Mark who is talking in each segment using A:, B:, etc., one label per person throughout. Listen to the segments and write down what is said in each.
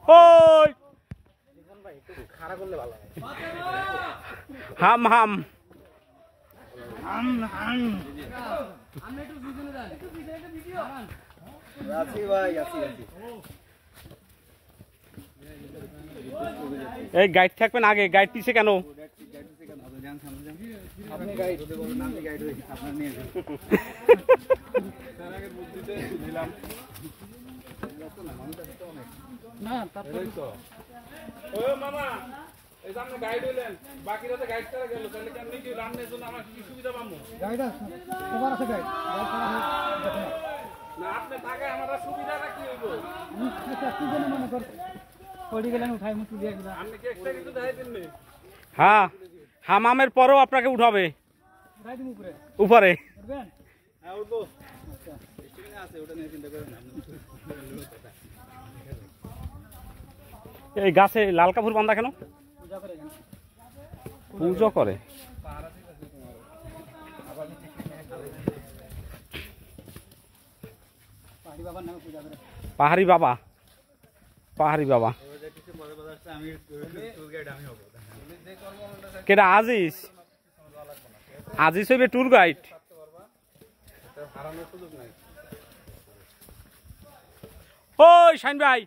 A: ওই হাম হাম এই গাইড থাকবেন আগে, গাইড পিছে কেন? হ্যাঁ, হামামের পরেও আপনাকে উঠাবে উপরে। এই গাছে লাল কাপড় বাঁধা কেন? পুজো করে। পাহাড়ি বাবা, পাহাড়ি বাবা কেটা? আজিজ, আজিজ হইবে ট্যুর গাইড। ওই শাইন ভাই,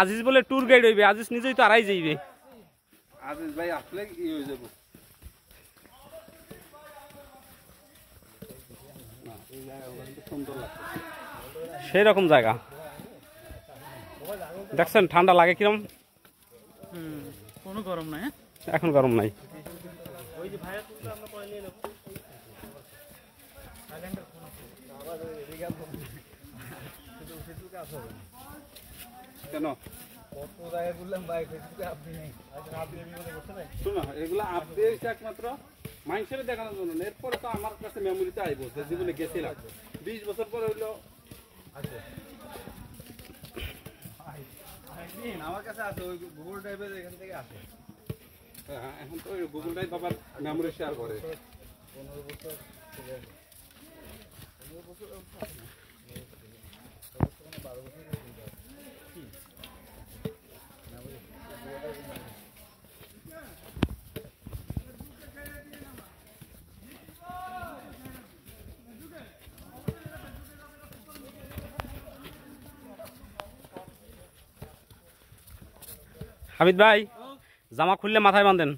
A: আজিজ বলে ট্যুর গাইড হইবে, আজিজ নিজেই তো আড়াই যাইবে।
B: আজিজ ভাই আসলে কি হয়ে যাব?
A: সেই রকম জায়গা দেখছেন, ঠান্ডা লাগে কিরম?
C: কোনো গরম নাই,
A: এখন গরম নাই।
B: কেন এগুলো আপনি একমাত্র মানুষের দেখানোর জন্য, এরপরে তো আমার কাছে মেমোরিতে আইব যে জীবনে গেছিলাম 20 বছর পরে হইলো। আমার কাছে আছে ওই গুগল ড্রাইভের, এখান থেকে আছে। হ্যাঁ, এখন তো ওই গুগল ড্রাইভ আবার মেমোরি শেয়ার করে। 15 বছর
A: হামিদ ভাই, জামা খুললে মাথায় বাঁধেন।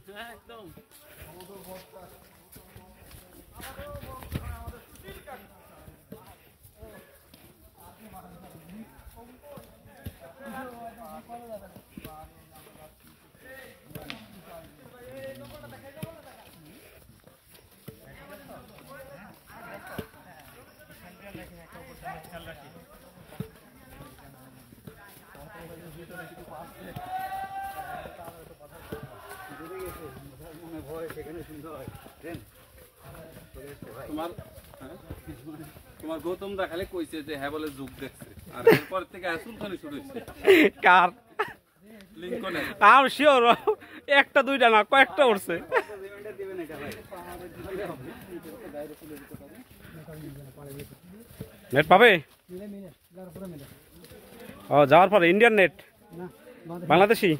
B: তোমার গৌতম দা খালি কইছে যে হ্যাঁ বলে যুগ দেখছে, আর এরপর থেকে সুলতানি শুরু হয়েছে।
A: কার?
B: লিঙ্কনের।
A: আমি শিওর একটা দুইটা না, কয়েকটা উঠছে। নেট পাবে? ও, যাওয়ার পরে ইন্ডিয়ান নেট, বাংলাদেশি।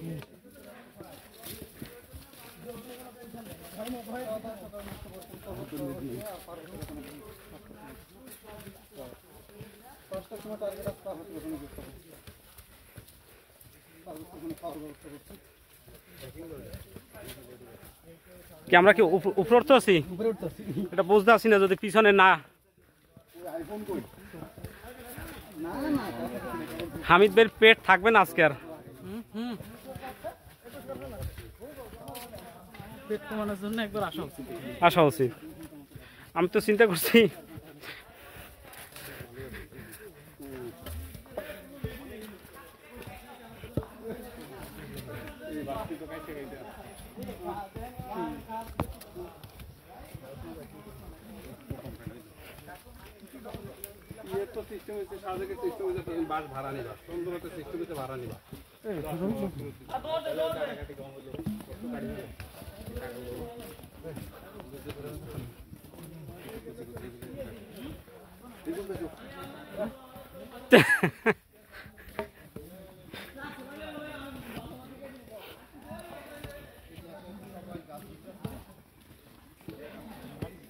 A: কি আমরা কি উপরে উঠতে আছি? এটা বুঝতে আসি না যদি পিছনে না। হামিদ ভাইয়ের পেট থাকবে না আজকে আর।
C: পেট কমানোর জন্য একবার আসা উচিত,
A: আসা উচিত। আমি তো চিন্তা করছি
B: তো সিস্টেম হচ্ছে, সাজেকের সিস্টেম হচ্ছে বাস ভাড়া নিবা, সুন্দরতা সিস্টেম হচ্ছে ভাড়া নিবা।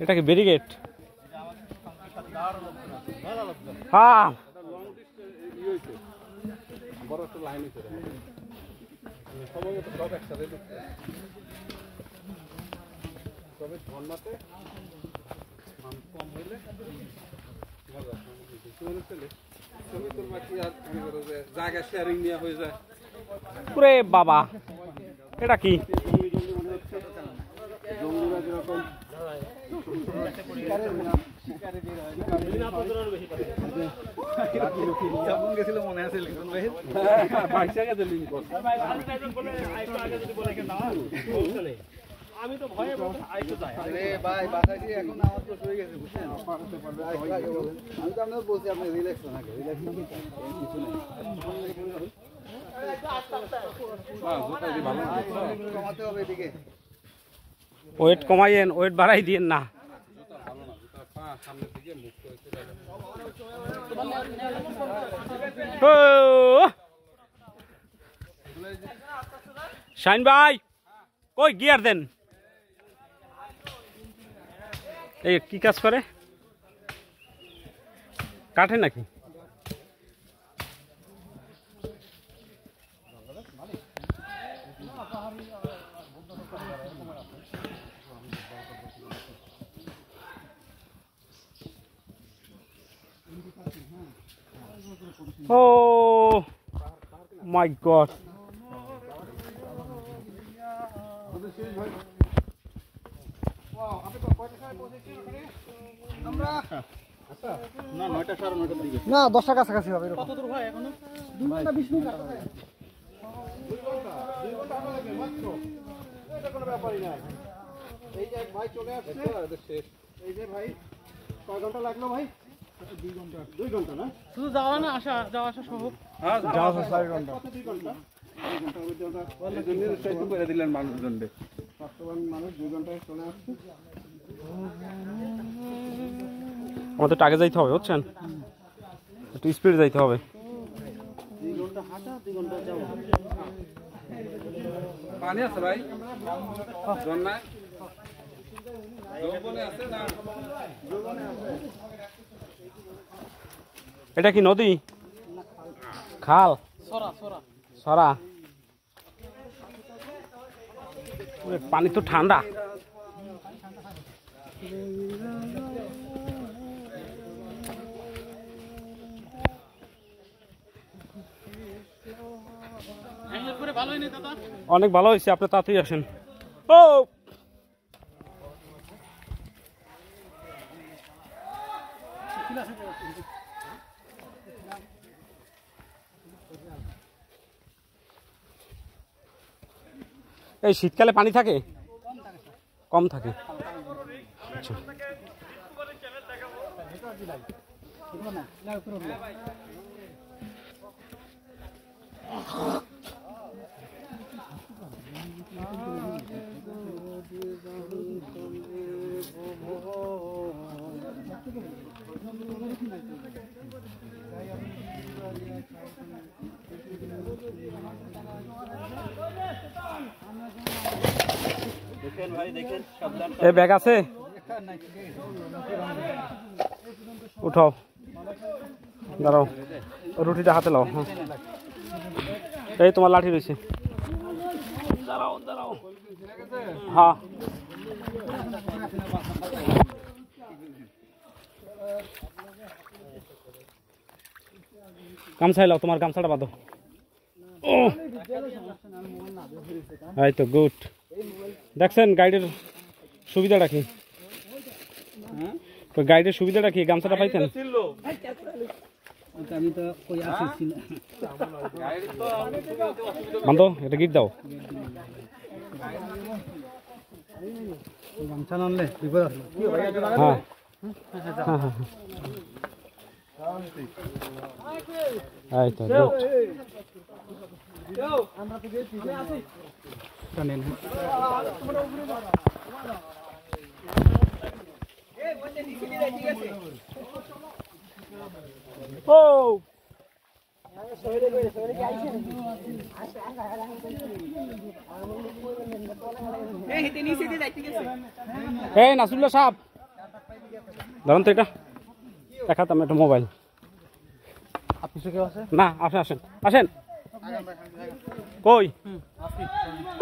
A: এটা কি ব্যারিকেড? হ্যাঁ
B: লং হয়েছে বড় একটা লাইন হয়েছে সম্ভবত সব একসাথে ঢুকছে তবে ঝর্ণাতে মানুষ কম হইলে শ্রমিকের মাটি আর জায়গা শেয়ারিং নেওয়া হয়ে যায়
A: ওরে বাবা এটা কি?
B: জঙ্গিরা যেরকম গেছিল মনে আছে
A: আমি তো ভয়ে
B: ভাই বাতাসি এখন আমার তো হয়ে গেছে বুঝছেন আমি তো আপনাকে বলছি আপনি রিল্যাক্স না রিল্যাক্স না কিছু নেই কমাতে হবে এদিকে
A: ওয়েট কমাইয়েন, ওয়েট বাড়াই দিয়েন না। শাইন ভাই কই গিয়ার দেন। এই কি কাজ করে? কাঠে নাকি? Oh my God!
C: না 10টা কাছাকাছি হবে। কত দূর ভাই এখনো? 2 ঘন্টা 20 মিনিট লাগবে।
B: কোনো ব্যাপারই না। এই যে ভাই চলে আসছে এই যে ভাই কয় ঘন্টা লাগলো ভাই? 2 ঘন্টা না?
C: শুধু যাওয়া না আসা, যাওয়া আসা সহ।
B: হ্যাঁ যাওয়া আসা 4 ঘন্টা। 2 ঘন্টা? 2 ঘন্টার মধ্যে আমরা জন্য সেটু করে দিলেন মানুষজনকে। বর্তমান মানুষ 2 ঘন্টায় চলে আসছে।
A: আমাদের আগে যাইতে হবে বুঝছেন, একটু স্পিড যাইতে হবে।
C: 2 ঘন্টা হাঁটা 2 ঘন্টা যাওয়া।
B: পানি আছে ভাই? জন্না জোবনে আছে না? জোবনে আছে।
A: এটা কি নদী? খাল?
C: সরা সরা
A: সরা? পানি তো ঠান্ডা। অনেক ভালো হয়েছে, আপনি তাড়াতাড়ি আসেন। ও এই শীতকালে পানি থাকে? কম থাকে। আচ্ছা এই ব্যাগ আছে? উঠাও, দাঁড়াও, রুটিটা হাতে লাও। হ্যাঁ এই তোমার লাঠি রয়েছে, দাঁড়াও দাঁড়াও। হ্যাঁ গামছাই লাও, তোমার গামছাটা বাঁধো। এই তো গুড। দেখছেন গাইডের সুবিধাটা কি? গাইডের সুবিধাটা কি? গামছাটা পাইতেন? বান্ধব এটা গিট দাও।
C: গামছা নানলে বিপদ আছে।
A: হ্যাঁ হ্যাঁ এই তো গুড। ও এই নাসুল্লাহ সাহেব ধরুন তো এটা দেখাতাম একটা মোবাইল।
C: আপনি কেউ আছে?
A: না আসেন আসেন আসেন। কই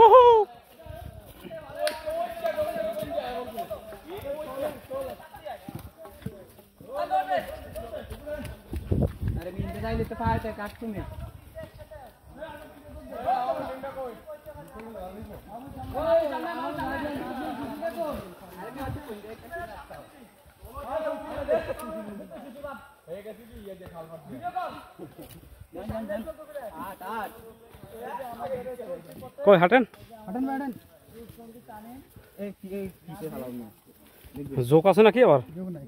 A: উহু।
C: আরে মিনতে যাইলে তো পাইতে কাটছুন না।
A: কই হাঁটেন
C: হাঁটেন হাঁটেন। এই কিসে হালাও না।
A: জোক আছে নাকি আবার?
C: যোগ নাই।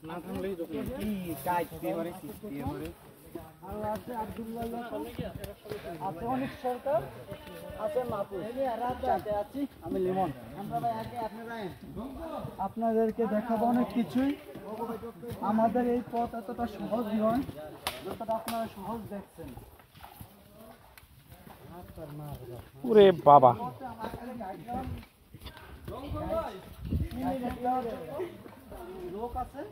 C: না থামলেই যোগ নাই। কি কাজ দিয়ে মারে কি দিয়ে মারে। আর আছে আব্দুল্লাহ আছে অনেক সরকার আছে মাপুর সাথে আছি আমি লিমন। আমরা ভাই আগে আপনারা আপনাদেরকে দেখাবো অনেক কিছুই। আমাদের এই পথ এতটা সহজ নয় যতটা আপনারা সহজ দেখছেন।
A: ওরে বাবা
C: লোক আছে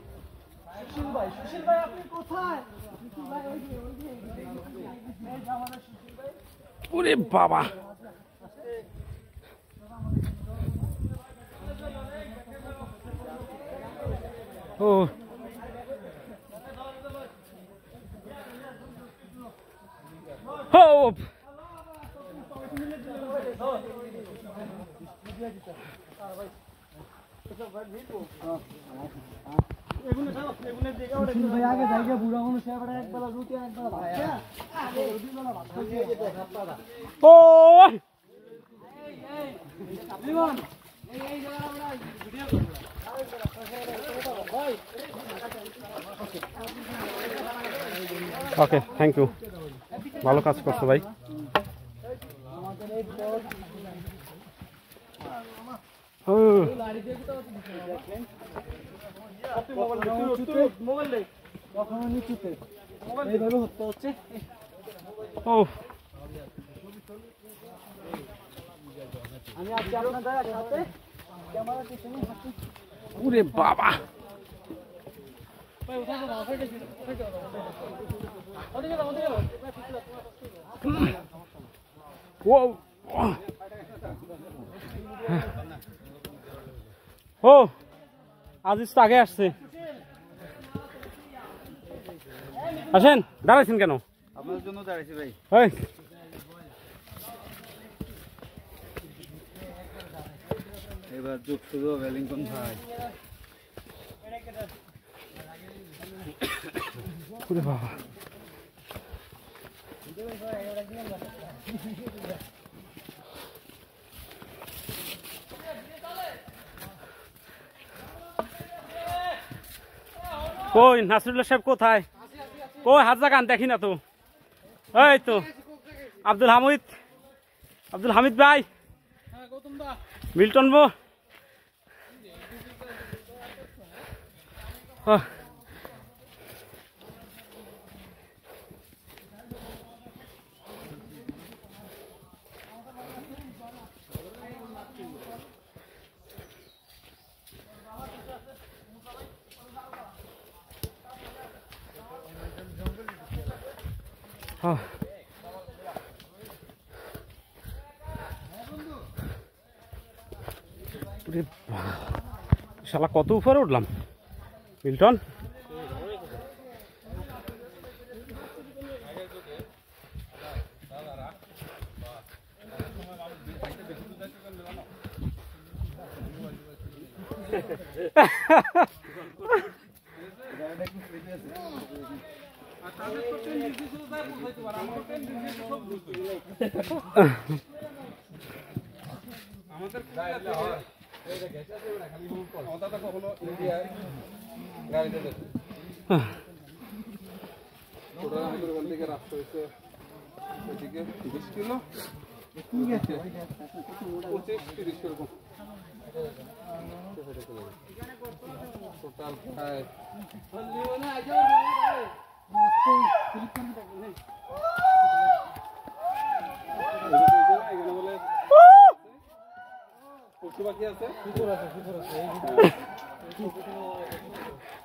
C: সুশীল ভাই আপনি কোথায়? সুশীল ভাই ওই যে এই যে আমাদের সুশীল ভাই।
A: ওরে বাবা ও হোপ
C: সুশীল ভাই আগে জায়গা বুড়া মানুষ এবারে একবেলা রুটি একবেলা ভাত দুবেলা ভাত
A: ও
C: লিমন এই জায়গা আমরা ভিডিও
A: ওকে থ্যাংক ইউ ভালো কাজ করছো ভাই
C: আমাদের এই পথ
A: ও
C: কখনো নিচুতে এইভাবে হতে হচ্ছে।
A: ও
C: আমি আছি আপনাদের সাথে ক্যামেরা পিছনে হাঁটি।
A: ওরে বাবা ও ও আজিজ তো আগে আসছে আসেন দাঁড়াইছেন কেন
B: আপনার জন্য দাঁড়াইছি ভাই।
A: ওই
B: এবার যুগ শুরু হবে লিঙ্কন ভাই।
A: ওরে বাবা কই নাসরুল্লাহ সাহেব কোথায়? কই হাত জাগান দেখি না তো। এই তো আব্দুল হামিদ ভাই মিল্টন বো শালা কত উপরে উঠলাম মিল্টন।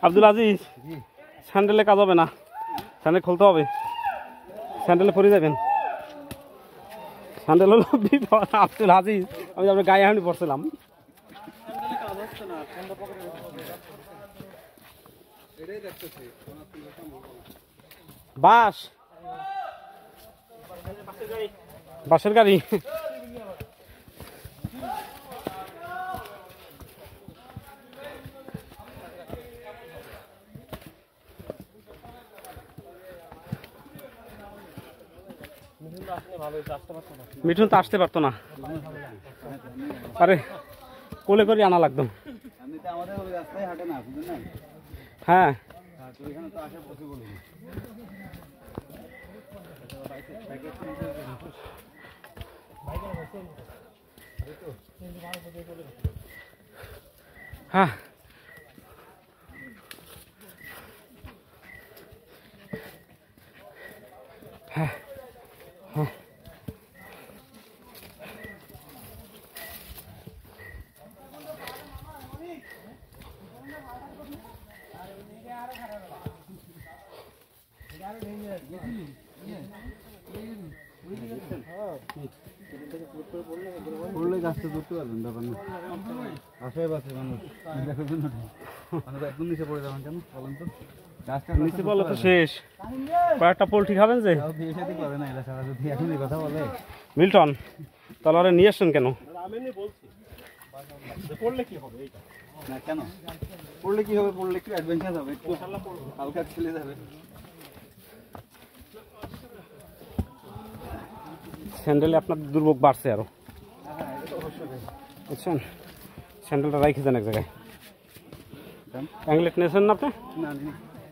A: আব্দুল আজিজ, স্যান্ডেলে কাজ হবে না, স্যান্ডেল খুলতে হবে, স্যান্ডেলে পরে যাবেন। স্যান্ডেল হলো বিপদ। আব্দুল আজিজ, আমি আপনার গায়ে হাঁড়ি পড়ছিলাম। বাস, বাসের গাড়ি। মিঠুন তো আসতে পারতো না, আরে কোলে করে আনা লাগতো।
B: এমনিতে আমাদের ওই রাস্তায় হাঁটে না, বুঝলেন না?
A: হ্যাঁ,
B: তো এখানে তো আসে পসিবল না।
A: হ্যাঁ, হ্যাঁ, হ্যাঁ।
B: পড়লে গাছটা ধরতে পারবেন, ব্যাপার না। আশেপাশে মানুষ দেখবেন না, মানুষ একদম নিচে পড়ে যাবেন কেন বলেন তো? গাছটা
A: নিচে বলো তো শেষ, কয়েকটা পোল্ট্রি খাবেন যে।
B: বিয়ে শাদী করে না এরা সারা, যদি এখন এই কথা বলে।
A: মিল্টন, তাহলে ওরা নিয়ে আসছেন কেন?
B: না কেন পড়লে কি হবে? পড়লে একটু অ্যাডভেঞ্চার হবে, একটু হালকা খেলে যাবে।
A: স্যান্ডেলে আপনার দুর্ভোগ বাড়ছে আরো, বুঝছেন? স্যান্ডেলটা রাইখে যান এক জায়গায়। অ্যাংলেট নিয়েছেন না আপনি?
B: না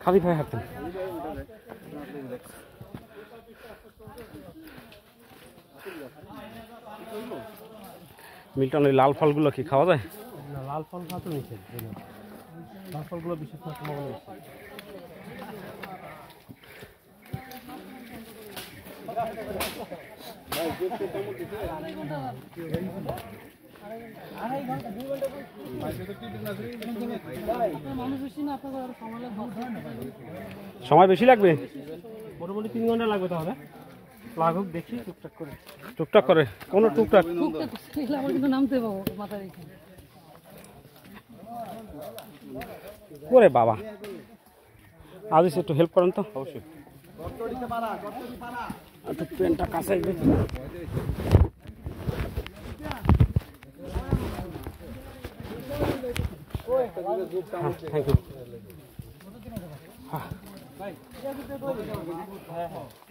A: খালি ভাই হাঁটতেন। মিল্টন, ওই লাল ফলগুলো কি খাওয়া যায়?
C: না, লাল ফল খাওয়া তো নিষেধ, লাল ফলগুলো বিশেষ করে
A: সময় বেশি লাগবে,
C: মোটামুটি 3 ঘন্টা লাগবে। তাহলে লাগুক দেখি টুকটাক করে।
A: টুকটাক করে কোনো টুকটাক
D: আমার কিন্তু নামতে পাবো মাথা রেখে।
A: করে বাবা, আজ একটু হেল্প করেন তো। অবশ্যই একটু পেনটা কাছে থ্যাংক ইউ।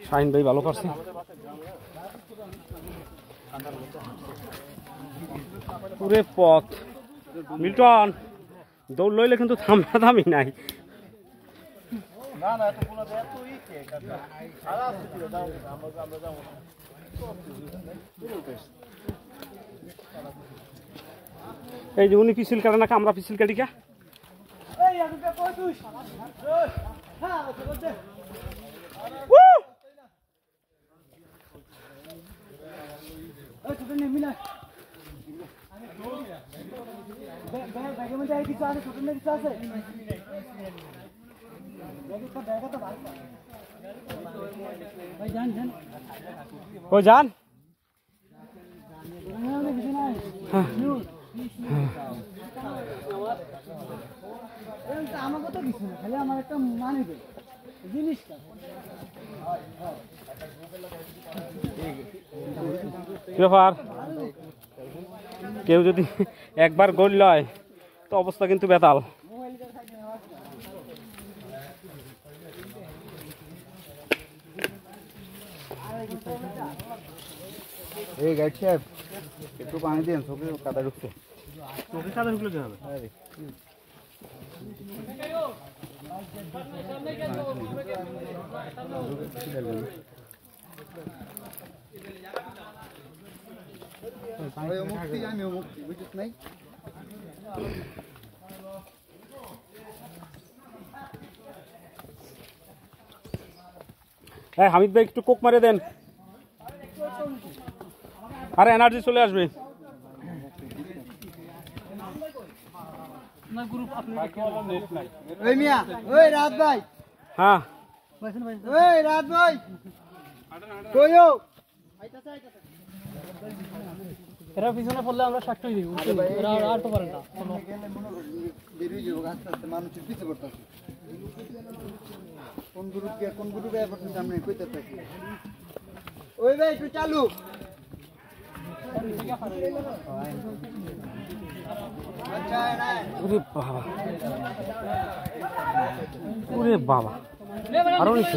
A: শাহিন ভাই ভালো করছে। পুরে পথ মিল্টন, দৌড় লইলে কিন্তু থামি নাই। এই যে উনি পিছিল কাটে নাকি, আমরা পিছিল কাটি কে? ও যান,
C: আমাকে তো কিছু না, খালি আমার একটা মানে জিনিসটা।
A: ব্যাপার, কেউ যদি একবার গোল লয় তো অবস্থা কিন্তু বেতাল।
B: এই গাইড সাহেব একটু পানি দিন, চোখে কাদা ঢুকছে।
C: চোখে কাদা ঢুকলে কি হবে?
B: মুক্তি আমি মুক্তি বুঝিস নাই।
A: হ্যাঁ হামিদ ভাই, একটু কোক মারে দেন, আরে এনার্জি চলে আসবে।
D: না গ্রুপ আপনি
C: ওই মিয়া ওই রাত ভাই
A: হ্যাঁ
C: ওই রাত ভাই কইও
D: এরা পিছনে পড়লে আমরা সাক্ষী দিব এরা আর তো পারে না
C: গেলে মনে বেরিয়ে যাবো আস্তে আস্তে মানুষের পিছে পড়তেছে কোন গ্রুপে পর্যন্ত আমরা কইতে থাকি ওই ভাই একটু চালু
A: ওরে বাবা ওরে বাবা আরো নিচে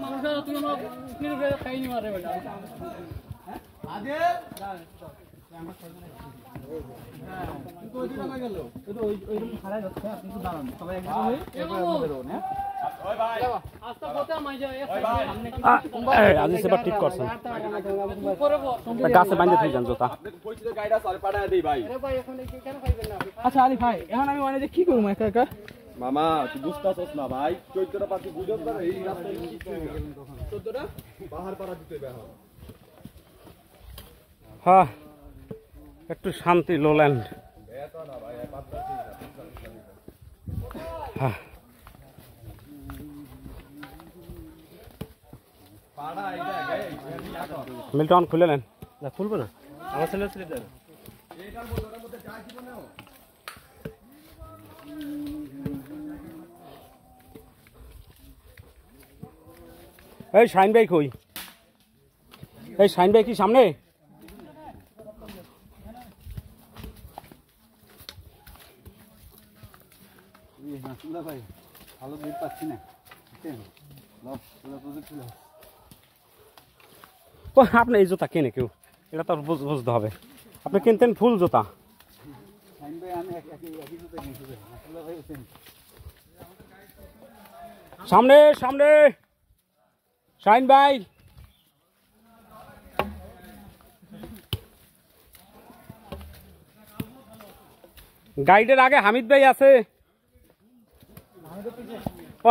D: মানুষের তুমি খাইনি মারে বেটা
A: আজি সেবার ঠিক করছেন গাছে বাঁধে তুই যান জোতা
C: আচ্ছা আলি ভাই এখন আমি মানে যে কি করবো একা একা
B: মামা তুই বুঝতাছস না ভাই 14টা পাখি বুঝত না এই রাস্তায় 14টা বাহার পাড়া দিতে বেহা
A: হ্যাঁ একটু শান্তি লোল্যান্ড হ্যাঁ মিল্টন খুলে নেন না খুলবো না আমার ছেলে ছেলে দেন এই শাইন ভাই কই এই শাইন ভাই কি সামনে
B: ভাই ভালো দুধ পাচ্ছি না
A: ও আপনি এই জুতা কেনে কেউ এটা তো বুঝতে হবে আপনি কিনতেন ফুল জুতা সামনে সামনে শাইন ভাই গাইডের আগে হামিদ ভাই আছে ও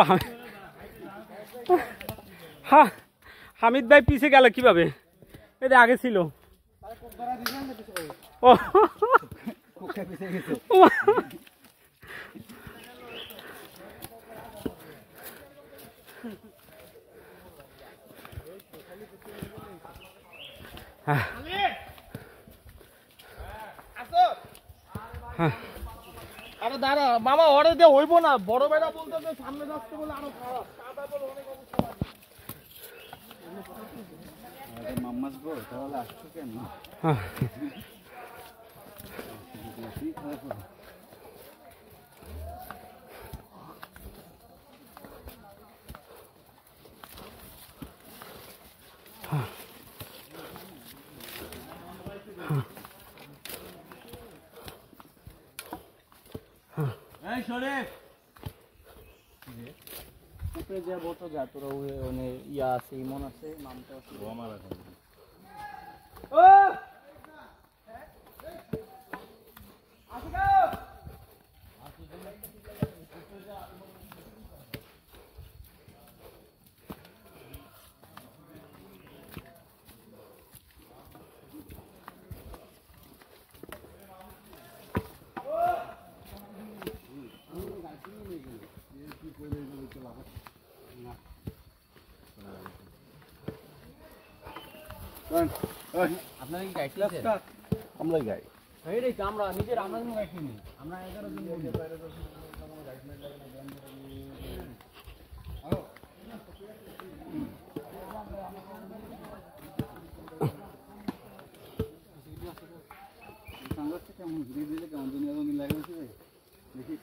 A: হ্যাঁ হামিদ ভাই পিছে গেল কিভাবে এটা আগে ছিল ও
C: আরে দাঁড়া মামা অর্ডার দিয়ে হইব না বড় বেড়া বলতে সামনে আসতে বলে আরো খারাপ
B: মাম্মাস গো তাহলে আসছো কেন
C: এই শরীফ উপরে যে বলতো যা তোরা ওনে ইয়া আছে ইমন আছে নামটা আছে ও আমার আছে ও
B: আপনারা কি গাইড ক্লাস আমরা গাইড
C: এইটাই তো আমরা নিজের আমরা কোনো গাইড নিই আমরা 11 দিন
B: কেমন ঘুরে দিলে কেমন দুনিয়া রঙিন লাগে দেখি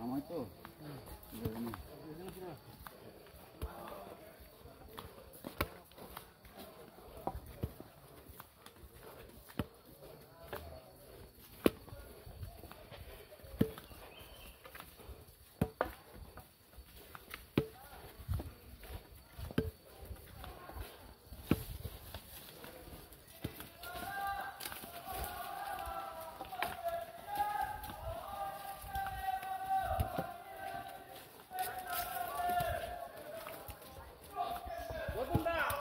B: আমার তো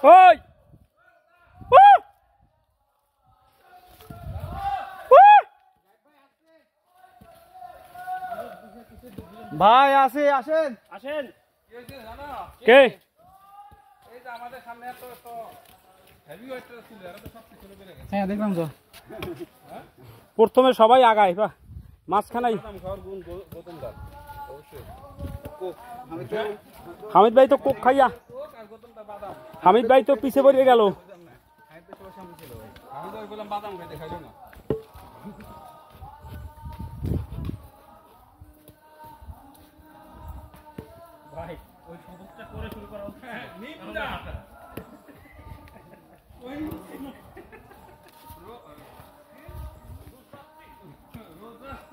A: ওই
C: ভাই আছে আসেন
A: আসেন কে
C: হ্যাঁ দেখলাম তো
A: প্রথমে সবাই আগায় বা মাঝখানাই হামিদ ভাই তো কোক খাইয়া হামিদ ভাই তো পিছে পড়ে গেল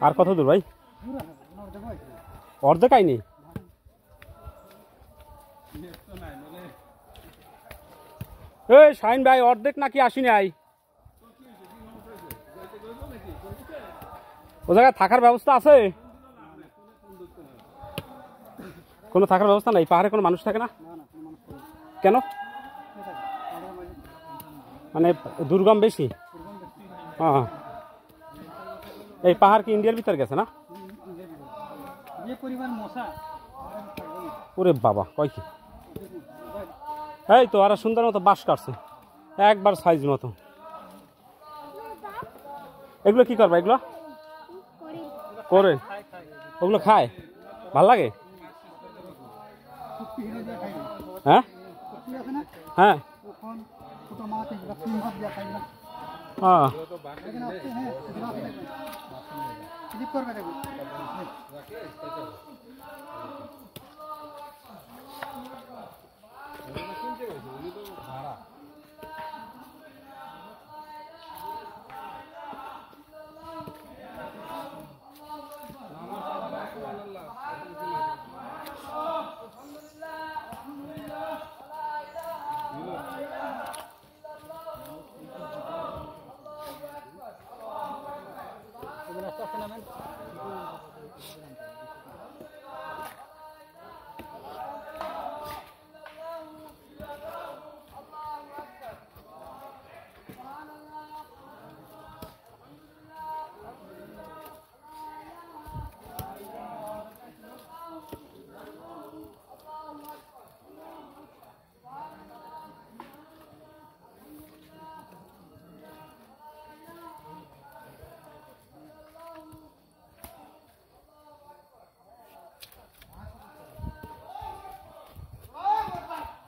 A: আর কত দূর ভাই অর্ধেক আইনি এই শাহিন ভাই অর্ধেক নাকি আসিনি আই ও জায়গায় থাকার ব্যবস্থা আছে কোনো থাকার ব্যবস্থা নাই পাহাড়ে কোনো মানুষ থাকে না কেন মানে দুর্গম বেশি হ্যাঁ এই পাহাড় কি ইন্ডিয়ার ভিতর গেছে না ওরে বাবা কয় কি এই তো আর সুন্দর মতো বাঁশ কাটছে একবার সাইজ মতো এগুলো কি করবা এগুলো করে ওগুলো খায় ভাল লাগে হ্যাঁ হ্যাঁ হ্যাঁ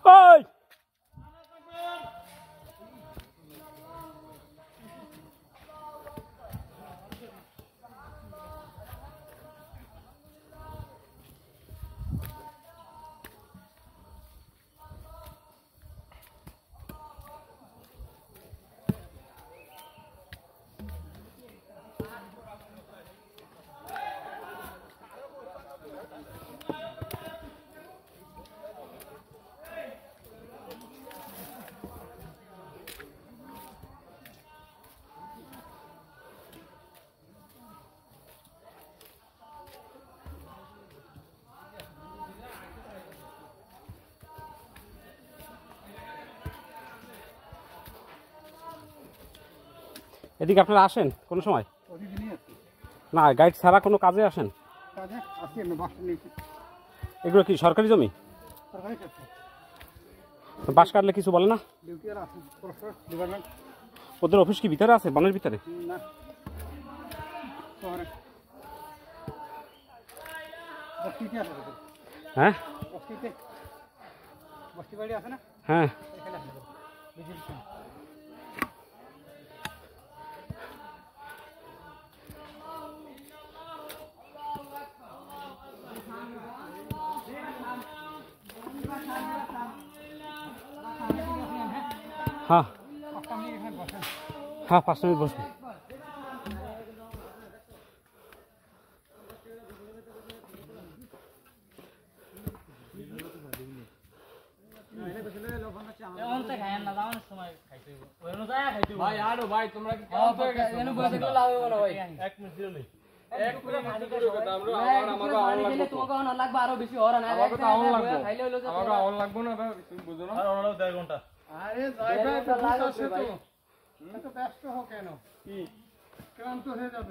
A: ওই এদিকে আপনারা আসেন কোনো সময় না গাইড ছাড়া কোনো কাজে আসেন এগুলো কি সরকারি জমি বাস কাটলে কিছু বলে না ওদের অফিস কি ভিতরে আছে বনের ভিতরে হ্যাঁ হ্যাঁ হ্যাঁ হ্যাঁ 5 মিনিট বসবো
D: ভাই আরো ভাই তোমরা কি এনে বসে গেলে লাভ হবে না ভাই 1 মিনিট দিও নেই 1 মিনিট করে কথা আমরা আমাকে আওয়াজ লাগবে তোমাকে অন লাগবে আরো বেশি হরা না আমাকে তো আওয়াজ লাগবে খাইলে হলো আমাকে আওয়াজ লাগবে না তুমি বুঝো না আর অনলাও 1.5 ঘন্টা
C: আরে জয় ভাই তো ব্যস্ত হো কেন? ক্লান্ত হয়ে যাবে।